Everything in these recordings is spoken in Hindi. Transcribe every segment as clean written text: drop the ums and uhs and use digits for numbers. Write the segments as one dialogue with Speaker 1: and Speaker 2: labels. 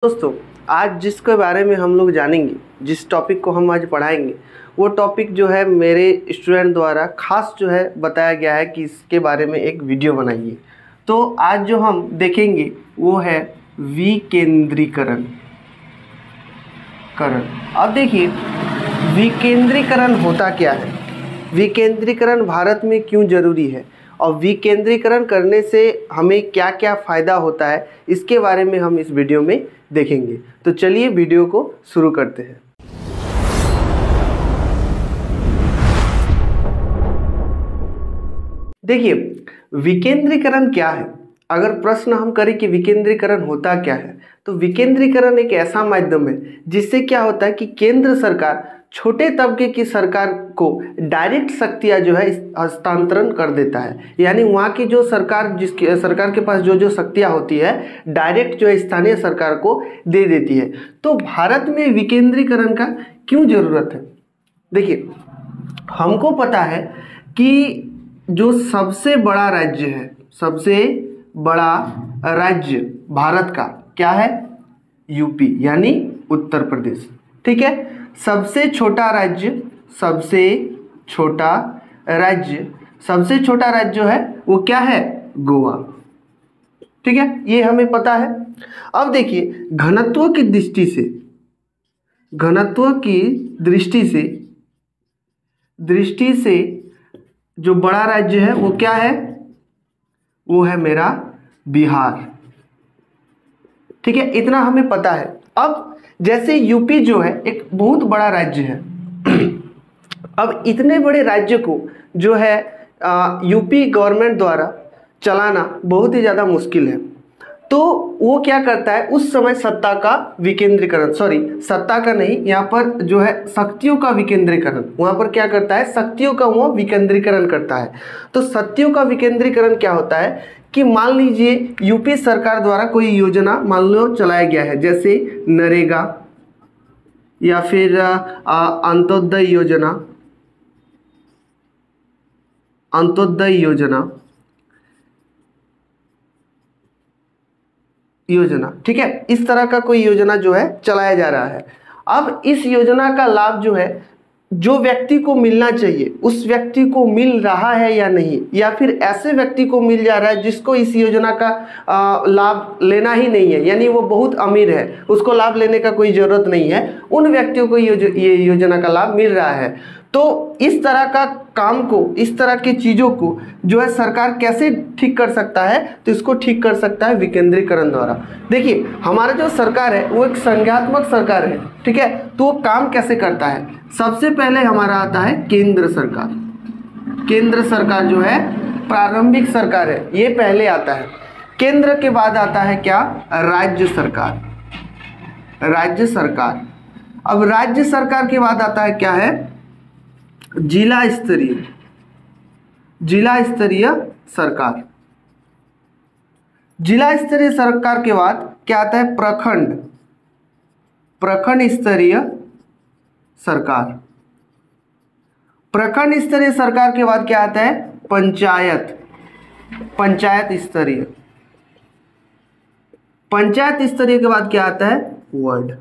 Speaker 1: दोस्तों, आज जिसके बारे में हम लोग जानेंगे, जिस टॉपिक को हम आज पढ़ाएंगे, वो टॉपिक जो है मेरे स्टूडेंट द्वारा खास जो है बताया गया है कि इसके बारे में एक वीडियो बनाइए। तो आज जो हम देखेंगे वो है विकेंद्रीकरण। अब देखिए, विकेंद्रीकरण होता क्या है, विकेंद्रीकरण भारत में क्यों जरूरी है और विकेंद्रीकरण करने से हमें क्या क्या फ़ायदा होता है, इसके बारे में हम इस वीडियो में देखेंगे। तो चलिए वीडियो को शुरू करते हैं। देखिए, विकेंद्रीकरण क्या है। अगर प्रश्न हम करें कि विकेंद्रीकरण होता क्या है, तो विकेंद्रीकरण एक ऐसा माध्यम है जिससे क्या होता है कि केंद्र सरकार छोटे तबके की सरकार को डायरेक्ट शक्तियाँ जो है हस्तांतरण कर देता है। यानी वहाँ की जो सरकार के पास जो शक्तियाँ होती है डायरेक्ट जो है स्थानीय सरकार को दे देती है। तो भारत में विकेंद्रीकरण का क्यों ज़रूरत है। देखिए, हमको पता है कि जो सबसे बड़ा राज्य है, सबसे बड़ा राज्य भारत का क्या है, यूपी यानी उत्तर प्रदेश। ठीक है। सबसे छोटा राज्य जो है वो क्या है, गोवा। ठीक है, ये हमें पता है। अब देखिए, घनत्व की दृष्टि से जो बड़ा राज्य है वो क्या है, वो है मेरा बिहार। ठीक है, इतना हमें पता है। अब जैसे यूपी जो है एक बहुत बड़ा राज्य है। अब इतने बड़े राज्य को जो है यूपी गवर्नमेंट द्वारा चलाना बहुत ही ज़्यादा मुश्किल है। तो वो क्या करता है, उस समय सत्ता का विकेंद्रीकरण, सत्ता का नहीं, यहाँ पर जो है शक्तियों का विकेंद्रीकरण, वहाँ पर क्या करता है, शक्तियों का वो विकेंद्रीकरण करता है। तो शक्तियों का विकेंद्रीकरण क्या होता है कि मान लीजिए यूपी सरकार द्वारा कोई योजना मान लो चलाया गया है, जैसे नरेगा या फिर अंत्योदय योजना। ठीक है, इस तरह का कोई योजना जो है चलाया जा रहा है। अब इस योजना का लाभ जो है जो व्यक्ति को मिलना चाहिए उस व्यक्ति को मिल रहा है या नहीं, या फिर ऐसे व्यक्ति को मिल जा रहा है जिसको इस योजना का लाभ लेना ही नहीं है, यानी वो बहुत अमीर है, उसको लाभ लेने का कोई ज़रूरत नहीं है, उन व्यक्तियों को ये योजना का लाभ मिल रहा है। तो इस तरह का काम को, इस तरह की चीज़ों को जो है सरकार कैसे ठीक कर सकता है, तो इसको ठीक कर सकता है विकेंद्रीकरण द्वारा। देखिए, हमारा जो सरकार है वो एक संघात्मक सरकार है। ठीक है, तो वो काम कैसे करता है, सबसे पहले हमारा आता है केंद्र सरकार। केंद्र सरकार जो है प्रारंभिक सरकार है, ये पहले आता है। केंद्र के बाद आता है क्या, राज्य सरकार। अब राज्य सरकार के बाद आता है क्या है, जिला स्तरीय सरकार। जिला स्तरीय सरकार के बाद क्या आता है, प्रखंड स्तरीय सरकार। प्रखंड स्तरीय सरकार के बाद क्या आता है, पंचायत स्तरीय। पंचायत स्तरीय के बाद क्या आता है, वार्ड।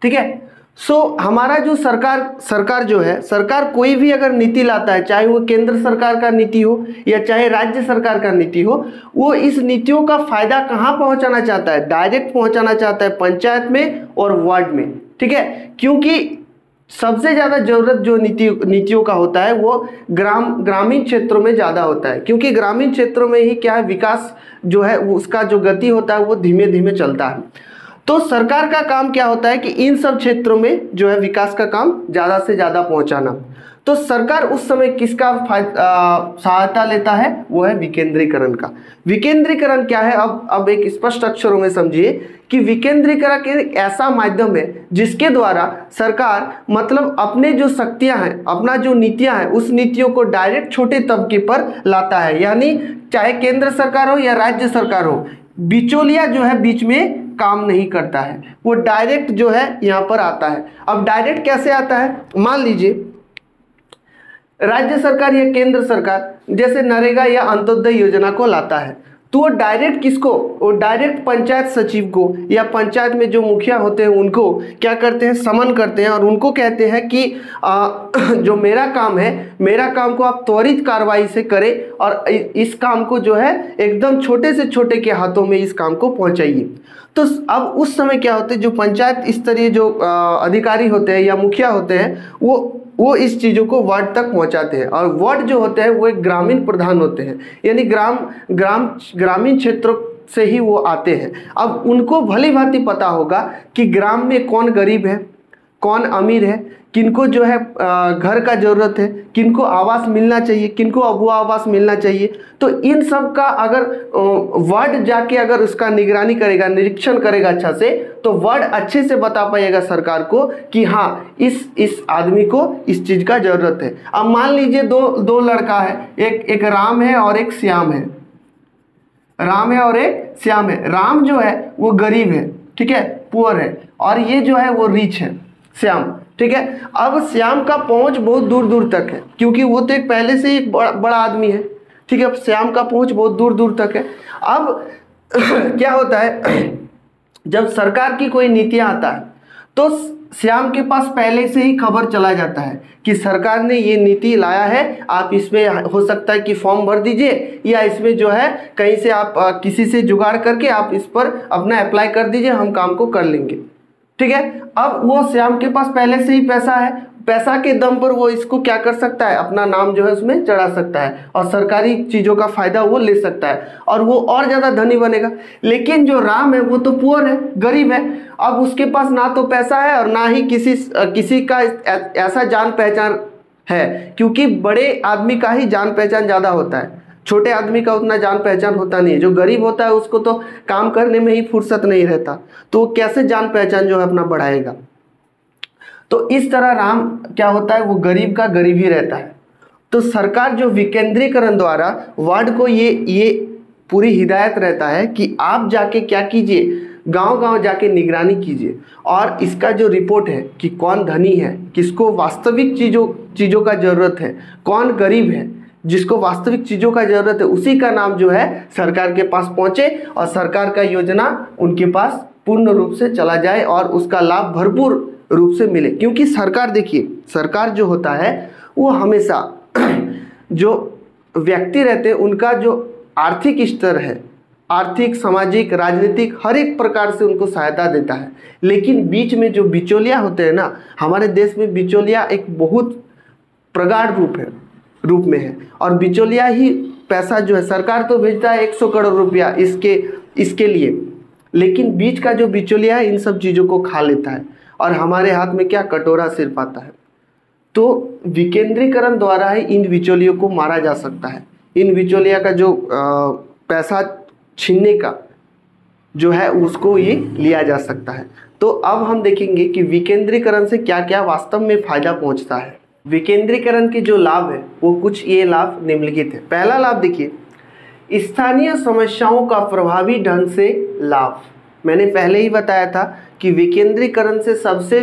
Speaker 1: ठीक है। सो हमारा जो सरकार जो है, सरकार कोई भी अगर नीति लाता है, चाहे वो केंद्र सरकार का नीति हो या चाहे राज्य सरकार का नीति हो, वो इस नीतियों का फायदा कहाँ पहुँचाना चाहता है, डायरेक्ट पहुँचाना चाहता है पंचायत में और वार्ड में। ठीक है, क्योंकि सबसे ज़्यादा जरूरत जो नीतियों का होता है वो ग्रामीण क्षेत्रों में ज़्यादा होता है, क्योंकि ग्रामीण क्षेत्रों में ही क्या है, विकास जो है उसका जो गति होता है वो धीमे धीमे चलता है। तो सरकार का काम क्या होता है कि इन सब क्षेत्रों में जो है विकास का काम ज़्यादा से ज़्यादा पहुंचाना। तो सरकार उस समय किसका सहायता लेता है, वो है विकेंद्रीकरण का। विकेंद्रीकरण क्या है, अब एक स्पष्ट अक्षरों में समझिए कि विकेंद्रीकरण एक ऐसा माध्यम है जिसके द्वारा सरकार मतलब अपने जो शक्तियां हैं, अपना जो नीतियां हैं, उस नीतियों को डायरेक्ट छोटे तबके पर लाता है। यानी चाहे केंद्र सरकार हो या राज्य सरकार हो, बिचौलिया जो है बीच में काम नहीं करता है, वो डायरेक्ट जो है यहाँ पर आता है। अब डायरेक्ट कैसे आता है, मान लीजिए राज्य सरकार या केंद्र सरकार जैसे नरेगा या अंत्योदय योजना को लाता है, तो वो डायरेक्ट किसको, वो डायरेक्ट पंचायत सचिव को या पंचायत में जो मुखिया होते हैं उनको क्या करते हैं, समन करते हैं और उनको कहते हैं कि जो मेरा काम है, मेरा काम को आप त्वरित कार्रवाई से करें और इस काम को जो है एकदम छोटे से छोटे के हाथों में इस काम को पहुंचाइए। तो अब उस समय क्या होते हैं, जो पंचायत स्तरीय जो अधिकारी होते हैं या मुखिया होते हैं वो इस चीज़ों को वार्ड तक पहुंचाते हैं। और वार्ड जो होते हैं वो एक ग्रामीण प्रधान होते हैं, यानी ग्रामीण क्षेत्रों से ही वो आते हैं। अब उनको भली भांति पता होगा कि ग्राम में कौन गरीब है, कौन अमीर है, किनको जो है घर का ज़रूरत है, किनको आवास मिलना चाहिए, किनको अबुआ आवास मिलना चाहिए। तो इन सब का अगर वार्ड जाके अगर उसका निगरानी करेगा, निरीक्षण करेगा अच्छा से, तो वार्ड अच्छे से बता पाएगा सरकार को कि हाँ इस आदमी को इस चीज़ का ज़रूरत है। अब मान लीजिए दो लड़का है, एक राम है और एक श्याम है, राम है और एक श्याम है। राम जो है वो गरीब है, ठीक है, पुअर है, और ये जो है वो रिच है, श्याम, ठीक है। अब श्याम का पहुंच बहुत दूर दूर तक है, क्योंकि वो तो एक पहले से एक बड़ा आदमी है, ठीक है। अब श्याम का पहुंच बहुत दूर दूर तक है। अब क्या होता है, जब सरकार की कोई नीतियां आता है तो श्याम के पास पहले से ही खबर चला जाता है कि सरकार ने ये नीति लाया है, आप इसमें हो सकता है कि फॉर्म भर दीजिए, या इसमें जो है कहीं से आप किसी से जुगाड़ करके आप इस पर अपना अप्लाई कर दीजिए, हम काम को कर लेंगे, ठीक है। अब वो श्याम के पास पहले से ही पैसा है, पैसा के दम पर वो इसको क्या कर सकता है, अपना नाम जो है उसमें चढ़ा सकता है और सरकारी चीज़ों का फायदा वो ले सकता है और वो और ज़्यादा धनी बनेगा। लेकिन जो राम है वो तो पुअर है, गरीब है। अब उसके पास ना तो पैसा है और ना ही किसी का ऐसा जान पहचान है, क्योंकि बड़े आदमी का ही जान पहचान ज़्यादा होता है, छोटे आदमी का उतना जान पहचान होता नहीं है। जो गरीब होता है उसको तो काम करने में ही फुर्सत नहीं रहता, तो वो कैसे जान पहचान जो है अपना बढ़ाएगा। तो इस तरह राम क्या होता है, वो गरीब का गरीब ही रहता है। तो सरकार जो विकेंद्रीकरण द्वारा वार्ड को ये पूरी हिदायत रहता है कि आप जाके क्या कीजिए, गांव-गांव जाके निगरानी कीजिए और इसका जो रिपोर्ट है कि कौन धनी है, किसको वास्तविक चीज़ों का ज़रूरत है, कौन गरीब है, जिसको वास्तविक चीज़ों का ज़रूरत है, उसी का नाम जो है सरकार के पास पहुँचे और सरकार का योजना उनके पास पूर्ण रूप से चला जाए और उसका लाभ भरपूर रूप से मिले। क्योंकि सरकार, देखिए, सरकार जो होता है वो हमेशा जो व्यक्ति रहते हैं उनका जो आर्थिक स्तर है, आर्थिक, सामाजिक, राजनीतिक, हर एक प्रकार से उनको सहायता देता है। लेकिन बीच में जो बिचौलिया होते हैं ना, हमारे देश में बिचौलिया एक बहुत प्रगाढ़ रूप में है और बिचौलिया ही पैसा जो है, सरकार तो भेजता है 100 करोड़ रुपया इसके लिए, लेकिन बीच का जो बिचौलिया है इन सब चीज़ों को खा लेता है और हमारे हाथ में क्या, कटोरा सिर्फ आता है। तो विकेंद्रीकरण द्वारा ही इन बिचौलियों को मारा जा सकता है। इन बिचौलिया का जो पैसा छीनने का जो है उसको ये लिया जा सकता है। तो अब हम देखेंगे कि विकेंद्रीकरण से क्या क्या वास्तव में फायदा पहुंचता है। विकेंद्रीकरण के जो लाभ है वो कुछ ये लाभ निम्नलिखित है। पहला लाभ देखिए, स्थानीय समस्याओं का प्रभावी ढंग से लाभ। मैंने पहले ही बताया था कि विकेंद्रीकरण से सबसे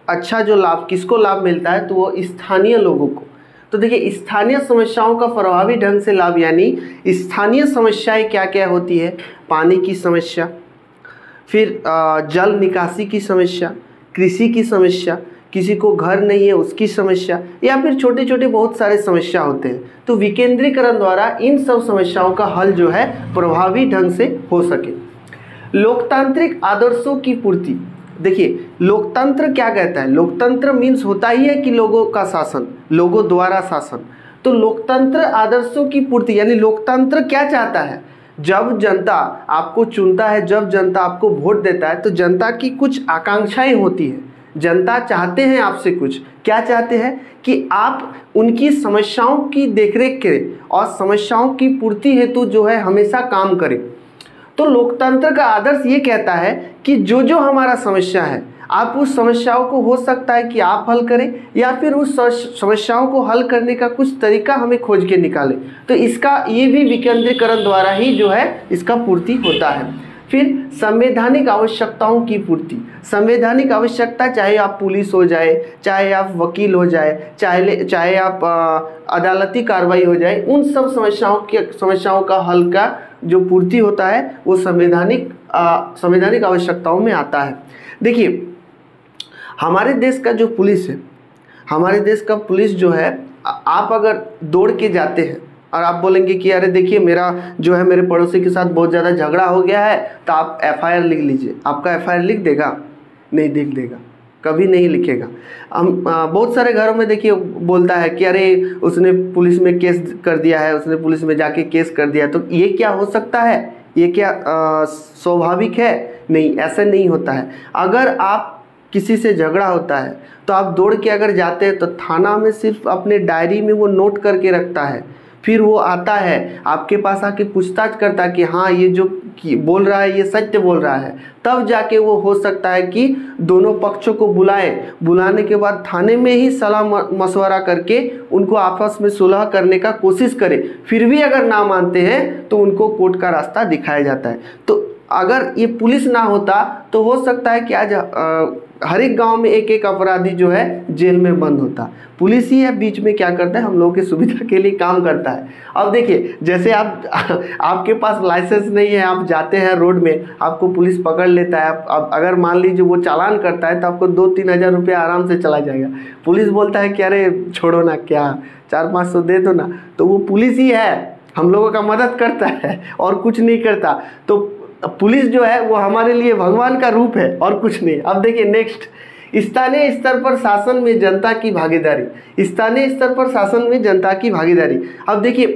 Speaker 1: अच्छा जो लाभ किसको लाभ मिलता है, तो वो स्थानीय लोगों को। तो देखिए, स्थानीय समस्याओं का प्रभावी ढंग से लाभ, यानी स्थानीय समस्याएं क्या क्या होती है, पानी की समस्या, फिर जल निकासी की समस्या, कृषि की समस्या, किसी को घर नहीं है उसकी समस्या, या फिर छोटे छोटे बहुत सारे समस्या होते हैं। तो विकेंद्रीकरण द्वारा इन सब समस्याओं का हल जो है प्रभावी ढंग से हो सके। लोकतांत्रिक आदर्शों की पूर्ति। देखिए, लोकतंत्र क्या कहता है, लोकतंत्र मीन्स होता ही है कि लोगों का शासन, लोगों द्वारा शासन। तो लोकतंत्र आदर्शों की पूर्ति, यानी लोकतंत्र क्या चाहता है, जब जनता आपको चुनता है, जब जनता आपको वोट देता है, तो जनता की कुछ आकांक्षाएं होती है। जनता चाहते हैं आपसे कुछ, क्या चाहते हैं कि आप उनकी समस्याओं की देखरेख करें और समस्याओं की पूर्ति हेतु जो है हमेशा काम करें। तो लोकतंत्र का आदर्श ये कहता है कि जो हमारा समस्या है, आप उस समस्याओं को हो सकता है कि आप हल करें या फिर उस समस्याओं को हल करने का कुछ तरीका हमें खोज के निकालें। तो इसका ये भी विकेंद्रीकरण द्वारा ही जो है इसका पूर्ति होता है। फिर संवैधानिक आवश्यकताओं की पूर्ति। संवैधानिक आवश्यकता, चाहे आप पुलिस हो जाए, चाहे आप वकील हो जाए, चाहे आप अदालती कार्रवाई हो जाए, उन सब समस्याओं का हल का जो पूर्ति होता है वो संवैधानिक आवश्यकताओं में आता है। देखिए हमारे देश का जो पुलिस है, हमारे देश का पुलिस जो है, आप अगर दौड़ के जाते हैं और आप बोलेंगे कि अरे देखिए मेरा जो है मेरे पड़ोसी के साथ बहुत ज़्यादा झगड़ा हो गया है तो आप FIR लिख लीजिए, आपका FIR लिख देगा? नहीं लिख देगा, कभी नहीं लिखेगा। हम बहुत सारे घरों में देखिए बोलता है कि अरे उसने पुलिस में केस कर दिया है, उसने पुलिस में जाके केस कर दिया। तो ये क्या हो सकता है? ये क्या स्वाभाविक है? नहीं, ऐसा नहीं होता है। अगर आप किसी से झगड़ा होता है तो आप दौड़ के अगर जाते हैं तो थाना में सिर्फ अपने डायरी में वो नोट करके रखता है, फिर वो आता है आपके पास आके पूछताछ करता है कि हाँ ये जो बोल रहा है ये सत्य बोल रहा है, तब जाके वो हो सकता है कि दोनों पक्षों को बुलाने के बाद थाने में ही सलाह मशवरा करके उनको आपस में सुलह करने का कोशिश करे। फिर भी अगर ना मानते हैं तो उनको कोर्ट का रास्ता दिखाया जाता है। तो अगर ये पुलिस ना होता तो हो सकता है कि आज हर एक गांव में एक एक अपराधी जो है जेल में बंद होता। पुलिस ही है बीच में क्या करता है, हम लोगों की सुविधा के लिए काम करता है। अब देखिए जैसे आपके पास लाइसेंस नहीं है, आप जाते हैं रोड में, आपको पुलिस पकड़ लेता है, आप अगर मान लीजिए वो चालान करता है तो आपको 2-3 हज़ार रुपया आराम से चला जाएगा। पुलिस बोलता है कि अरे छोड़ो ना, क्या 400-500 दे दो ना, तो वो पुलिस ही है, हम लोगों का मदद करता है और कुछ नहीं करता। तो पुलिस जो है वो हमारे लिए भगवान का रूप है और कुछ नहीं। अब देखिए नेक्स्ट, स्थानीय स्तर पर शासन में जनता की भागीदारी। स्थानीय स्तर पर शासन में जनता की भागीदारी। अब देखिए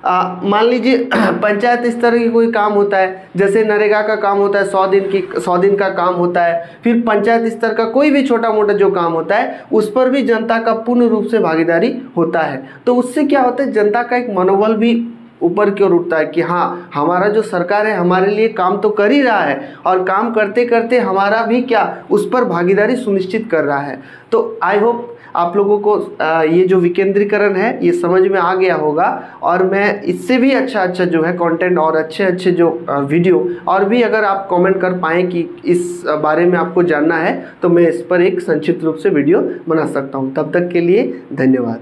Speaker 1: मान लीजिए पंचायत स्तर की कोई काम होता है, जैसे नरेगा का काम होता है, 100 दिन का काम होता है। फिर पंचायत स्तर का कोई भी छोटा मोटा जो काम होता है उस पर भी जनता का पूर्ण रूप से भागीदारी होता है। तो उससे क्या होता है, जनता का एक मनोबल भी ऊपर की ओर उठता है कि हाँ हमारा जो सरकार है हमारे लिए काम तो कर ही रहा है और काम करते करते हमारा भी क्या उस पर भागीदारी सुनिश्चित कर रहा है। तो आई होप आप लोगों को ये जो विकेंद्रीकरण है ये समझ में आ गया होगा, और मैं इससे भी अच्छा जो है कंटेंट और अच्छे जो वीडियो और भी अगर आप कमेंट कर पाएँ कि इस बारे में आपको जानना है तो मैं इस पर एक संक्षिप्त रूप से वीडियो बना सकता हूँ। तब तक के लिए धन्यवाद।